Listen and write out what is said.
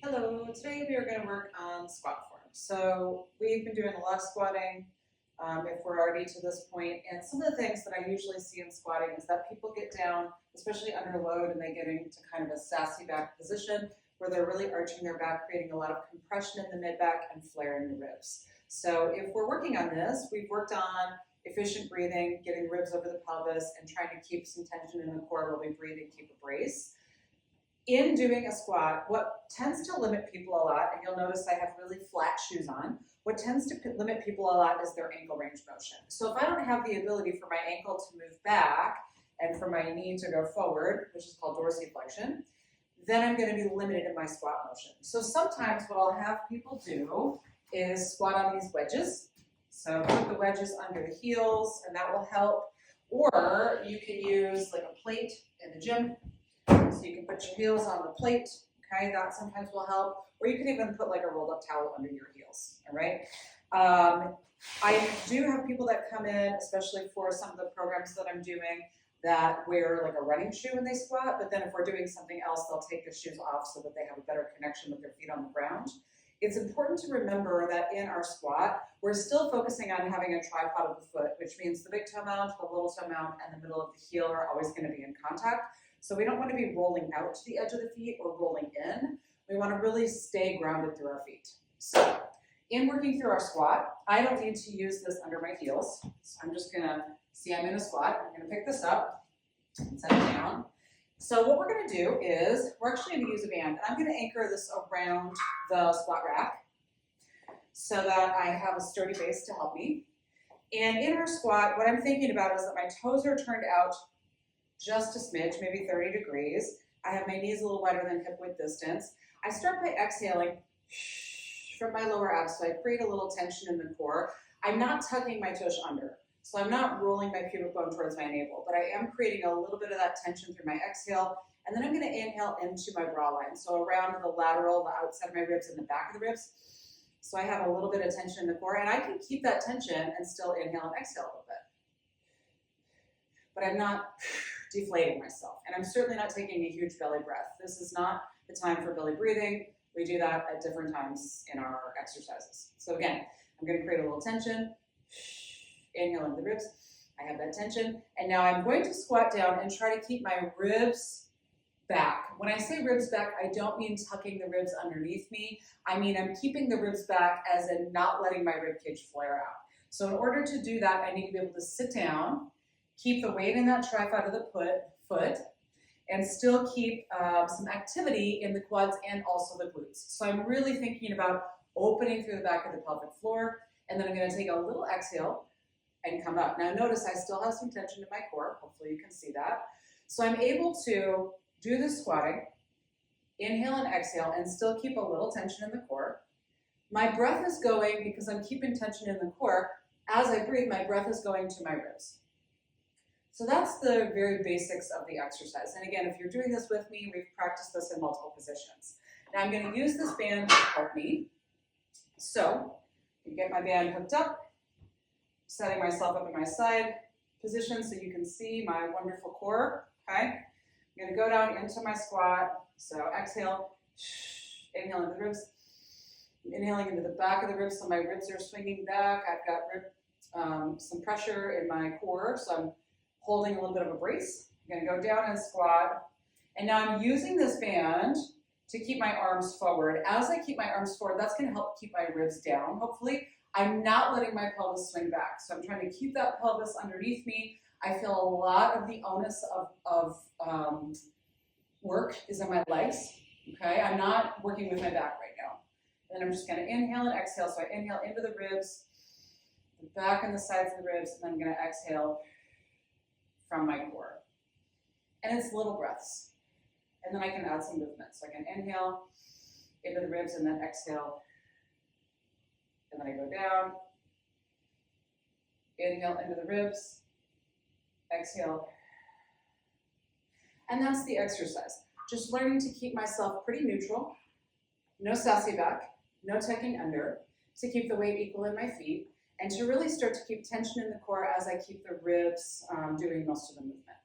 Hello, today we are going to work on squat form. So we've been doing a lot of squatting if we're already to this point, and some of the things that I usually see in squatting is that people get down, especially under load, and they get into kind of a sassy back position where they're really arching their back, creating a lot of compression in the mid-back and flaring the ribs. So if we're working on this, we've worked on efficient breathing, getting the ribs over the pelvis, and trying to keep some tension in the core while we breathe and keep a brace. In doing a squat, what tends to limit people a lot, and you'll notice I have really flat shoes on, what tends to limit people a lot is their ankle range of motion. So if I don't have the ability for my ankle to move back and for my knee to go forward, which is called dorsiflexion, then I'm going to be limited in my squat motion. So sometimes what I'll have people do is squat on these wedges. So put the wedges under the heels, and that will help. Or you can use like a plate in the gym. So you can put your heels on the plate, okay, that sometimes will help. Or you can even put like a rolled up towel under your heels, all right? I do have people that come in, especially for some of the programs that I'm doing, that wear like a running shoe when they squat, but then if we're doing something else, they'll take the shoes off so that they have a better connection with their feet on the ground. It's important to remember that in our squat, we're still focusing on having a tripod of the foot, which means the big toe mount, the little toe mount, and the middle of the heel are always going to be in contact. So we don't want to be rolling out to the edge of the feet or rolling in. We want to really stay grounded through our feet. So in working through our squat, I don't need to use this under my heels. So I'm just going to, see I'm in a squat. I'm going to pick this up and set it down. So what we're going to do is we're actually going to use a band. And I'm going to anchor this around the squat rack so that I have a sturdy base to help me. And in our squat, what I'm thinking about is that my toes are turned out just a smidge, maybe 30 degrees. I have my knees a little wider than hip width distance. I start by exhaling from my lower abs, so I create a little tension in the core. I'm not tucking my tush under, so I'm not rolling my pubic bone towards my navel, but I am creating a little bit of that tension through my exhale, and then I'm going to inhale into my bra line, so around the lateral, the outside of my ribs, and the back of the ribs. So I have a little bit of tension in the core, and I can keep that tension and still inhale and exhale a little bit. But I'm not deflating myself. And I'm certainly not taking a huge belly breath. This is not the time for belly breathing. We do that at different times in our exercises. So again, I'm going to create a little tension, inhale into the ribs. I have that tension. And now I'm going to squat down and try to keep my ribs back. When I say ribs back, I don't mean tucking the ribs underneath me. I mean I'm keeping the ribs back as in not letting my rib cage flare out. So in order to do that, I need to be able to sit down, keep the weight in that tripod of the foot, and still keep some activity in the quads and also the glutes. So I'm really thinking about opening through the back of the pelvic floor, and then I'm going to take a little exhale and come up. Now notice I still have some tension in my core. Hopefully you can see that. So I'm able to do the squatting, inhale and exhale, and still keep a little tension in the core. My breath is going, because I'm keeping tension in the core, as I breathe, my breath is going to my ribs. So that's the very basics of the exercise. And again, if you're doing this with me, we've practiced this in multiple positions. Now I'm going to use this band to help me. So you get my band hooked up, setting myself up in my side position so you can see my wonderful core, okay? I'm going to go down into my squat. So exhale, inhale into the ribs, inhaling into the back of the ribs so my ribs are swinging back. I've got some pressure in my core, so I'm holding a little bit of a brace. I'm going to go down and squat. And now I'm using this band to keep my arms forward. As I keep my arms forward, that's going to help keep my ribs down, hopefully. I'm not letting my pelvis swing back. So I'm trying to keep that pelvis underneath me. I feel a lot of the onus of work is in my legs. Okay, I'm not working with my back right now. And then I'm just going to inhale and exhale. So I inhale into the ribs, the back and the sides of the ribs, and then I'm going to exhale from my core. And it's little breaths. And then I can add some movement. So I can inhale into the ribs and then exhale. And then I go down. Inhale into the ribs. Exhale. And that's the exercise. Just learning to keep myself pretty neutral. No sassy back. No tucking under. To keep the weight equal in my feet. And to really start to keep tension in the core as I keep the ribs doing most of the movement.